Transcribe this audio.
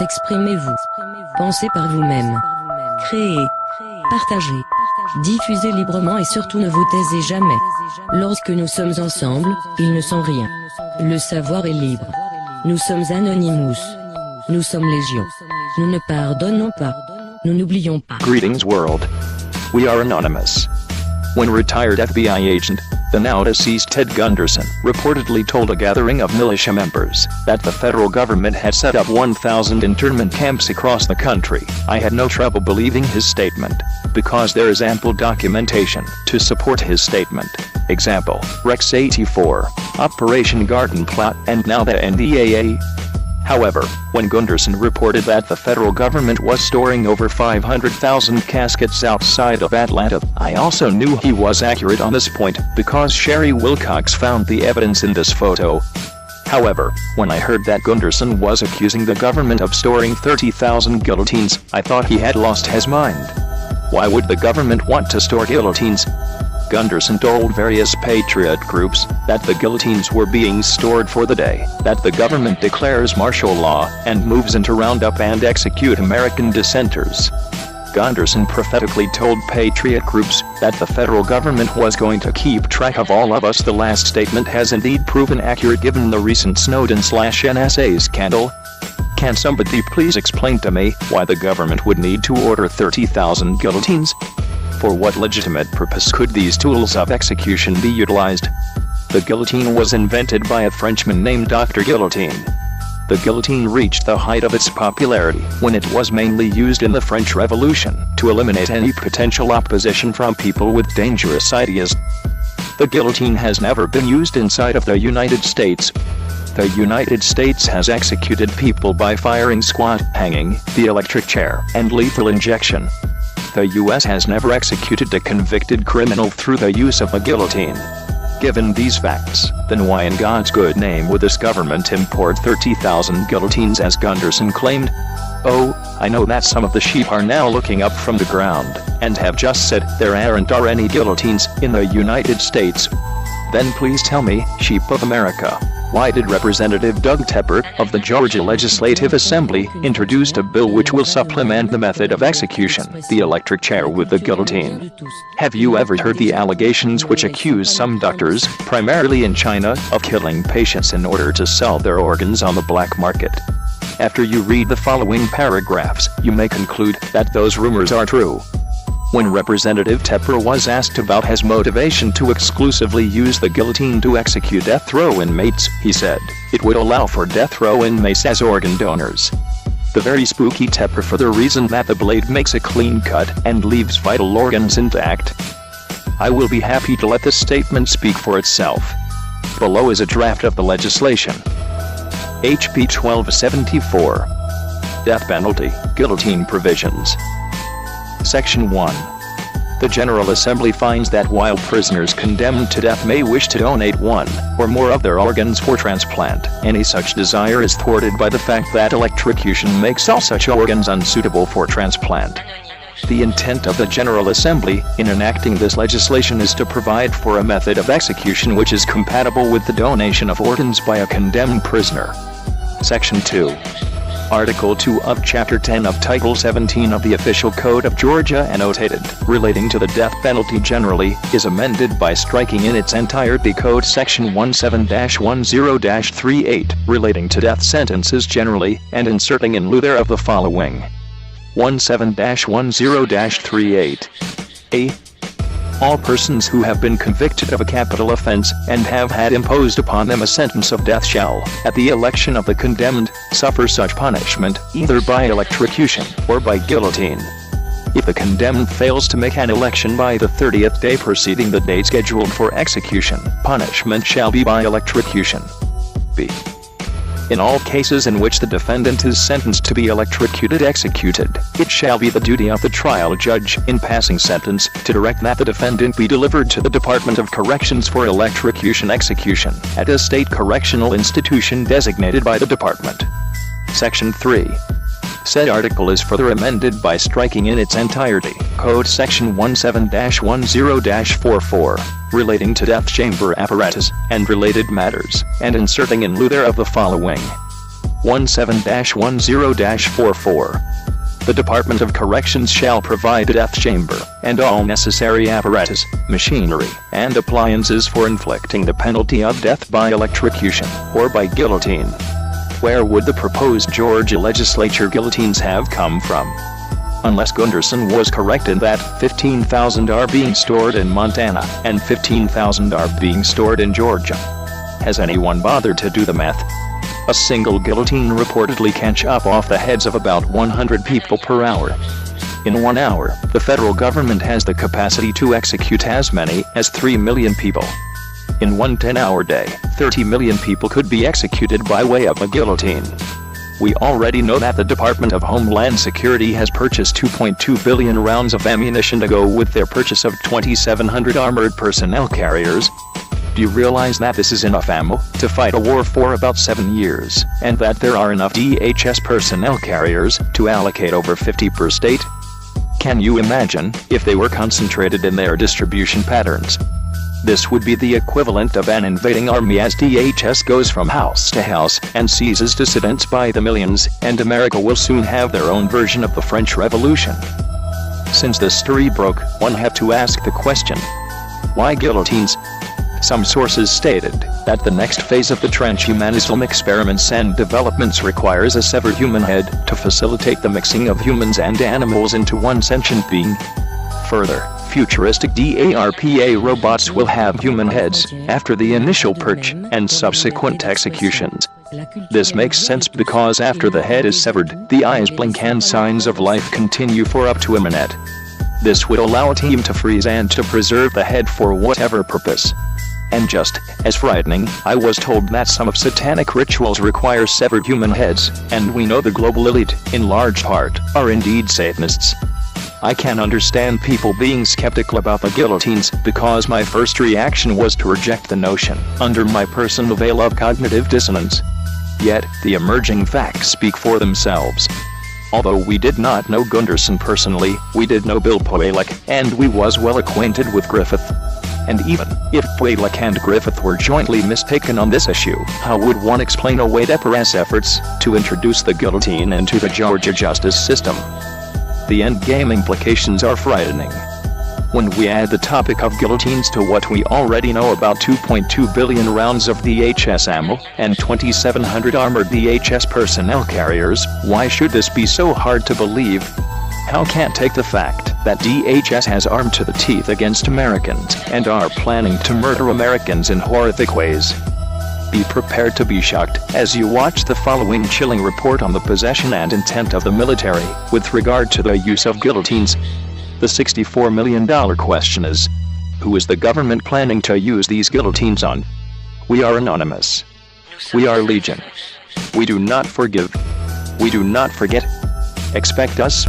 Exprimez-vous. Pensez par vous-même. Créez. Partagez. Diffusez librement et surtout ne vous taisez jamais. Lorsque nous sommes ensemble, ils ne sont rien. Le savoir est libre. Nous sommes Anonymous. Nous sommes Légion. Nous ne pardonnons pas. Nous n'oublions pas. Greetings world. We are anonymous. When retired FBI agent, the now deceased Ted Gunderson, reportedly told a gathering of militia members that the federal government had set up 1,000 internment camps across the country, I had no trouble believing his statement, because there is ample documentation to support his statement. Example, Rex 84, Operation Garden Plot, and now the NDAA. However, when Gunderson reported that the federal government was storing over 500,000 caskets outside of Atlanta, I also knew he was accurate on this point, because Sherry Wilcox found the evidence in this photo. However, when I heard that Gunderson was accusing the government of storing 30,000 guillotines, I thought he had lost his mind. Why would the government want to store guillotines? Gunderson told various patriot groups that the guillotines were being stored for the day that the government declares martial law and moves in to round up and execute American dissenters. Gunderson prophetically told patriot groups that the federal government was going to keep track of all of us. The last statement has indeed proven accurate given the recent Snowden/NSA scandal. Can somebody please explain to me why the government would need to order 30,000 guillotines? For what legitimate purpose could these tools of execution be utilized? The guillotine was invented by a Frenchman named Dr. Guillotine. The guillotine reached the height of its popularity when it was mainly used in the French Revolution to eliminate any potential opposition from people with dangerous ideas. The guillotine has never been used inside of the United States. The United States has executed people by firing squat, hanging, the electric chair, and lethal injection. The US has never executed a convicted criminal through the use of a guillotine. Given these facts, then why in God's good name would this government import 30,000 guillotines as Gunderson claimed? Oh, I know that some of the sheep are now looking up from the ground, and have just said there aren't any guillotines in the United States. Then please tell me, sheep of America, why did Representative Doug Tepper of the Georgia Legislative Assembly introduce a bill which will supplement the method of execution, the electric chair with the guillotine? Have you ever heard the allegations which accuse some doctors, primarily in China, of killing patients in order to sell their organs on the black market? After you read the following paragraphs, you may conclude that those rumors are true. When Representative Tepper was asked about his motivation to exclusively use the guillotine to execute death row inmates, he said, it would allow for death row inmates as organ donors. The very spooky Tepper for the reason that the blade makes a clean cut and leaves vital organs intact. I will be happy to let this statement speak for itself. Below is a draft of the legislation. HB 1274. Death penalty, guillotine provisions. Section 1. The General Assembly finds that while prisoners condemned to death may wish to donate one or more of their organs for transplant, any such desire is thwarted by the fact that electrocution makes all such organs unsuitable for transplant. The intent of the General Assembly in enacting this legislation is to provide for a method of execution which is compatible with the donation of organs by a condemned prisoner. Section 2. Article 2 of Chapter 10 of Title 17 of the Official Code of Georgia annotated, relating to the death penalty generally, is amended by striking in its entirety Code Section 17-10-38, relating to death sentences generally, and inserting in lieu thereof the following. 17-10-38. A. All persons who have been convicted of a capital offense and have had imposed upon them a sentence of death shall, at the election of the condemned, suffer such punishment, either by electrocution or by guillotine. If the condemned fails to make an election by the 30th day preceding the date scheduled for execution, punishment shall be by electrocution. B. In all cases in which the defendant is sentenced to be executed, it shall be the duty of the trial judge, in passing sentence, to direct that the defendant be delivered to the Department of Corrections for electrocution execution, at a state correctional institution designated by the department. Section 3. Said article is further amended by striking in its entirety Code Section 17-10-44, relating to death chamber apparatus and related matters, and inserting in lieu thereof the following. 17-10-44. The Department of Corrections shall provide a death chamber, and all necessary apparatus, machinery, and appliances for inflicting the penalty of death by electrocution, or by guillotine. Where would the proposed Georgia legislature guillotines have come from? Unless Gunderson was correct in that 15,000 are being stored in Montana, and 15,000 are being stored in Georgia. Has anyone bothered to do the math? A single guillotine reportedly can chop off the heads of about 100 people per hour. In 1 hour, the federal government has the capacity to execute as many as 3 million people. In one 10-hour day, 30 million people could be executed by way of a guillotine. We already know that the Department of Homeland Security has purchased 2.2 billion rounds of ammunition to go with their purchase of 2,700 armored personnel carriers. Do you realize that this is enough ammo to fight a war for about 7 years, and that there are enough DHS personnel carriers to allocate over 50 per state? Can you imagine if they were concentrated in their distribution patterns? This would be the equivalent of an invading army as DHS goes from house to house and seizes dissidents by the millions, and America will soon have their own version of the French Revolution. Since this story broke, one have to ask the question: why guillotines? Some sources stated that the next phase of the transhumanism experiments and developments requires a severed human head to facilitate the mixing of humans and animals into one sentient being. Further, futuristic DARPA robots will have human heads after the initial purge and subsequent executions. This makes sense because after the head is severed, the eyes blink and signs of life continue for up to a minute. This would allow a team to freeze and to preserve the head for whatever purpose. And just as frightening, I was told that some of satanic rituals require severed human heads, and we know the global elite, in large part, are indeed Satanists. I can understand people being skeptical about the guillotines because my first reaction was to reject the notion, under my personal veil of cognitive dissonance. Yet, the emerging facts speak for themselves. Although we did not know Gunderson personally, we did know Bill Poelek, and we was well acquainted with Griffith. And even if Poelek and Griffith were jointly mistaken on this issue, how would one explain away DEPR's efforts to introduce the guillotine into the Georgia justice system? The endgame implications are frightening. When we add the topic of guillotines to what we already know about 2.2 billion rounds of DHS ammo and 2,700 armored DHS personnel carriers, why should this be so hard to believe? How can't take the fact that DHS has armed to the teeth against Americans and are planning to murder Americans in horrific ways? Be prepared to be shocked as you watch the following chilling report on the possession and intent of the military with regard to the use of guillotines. The $64 million question is, who is the government planning to use these guillotines on? We are anonymous. We are legion. We do not forgive. We do not forget. Expect us.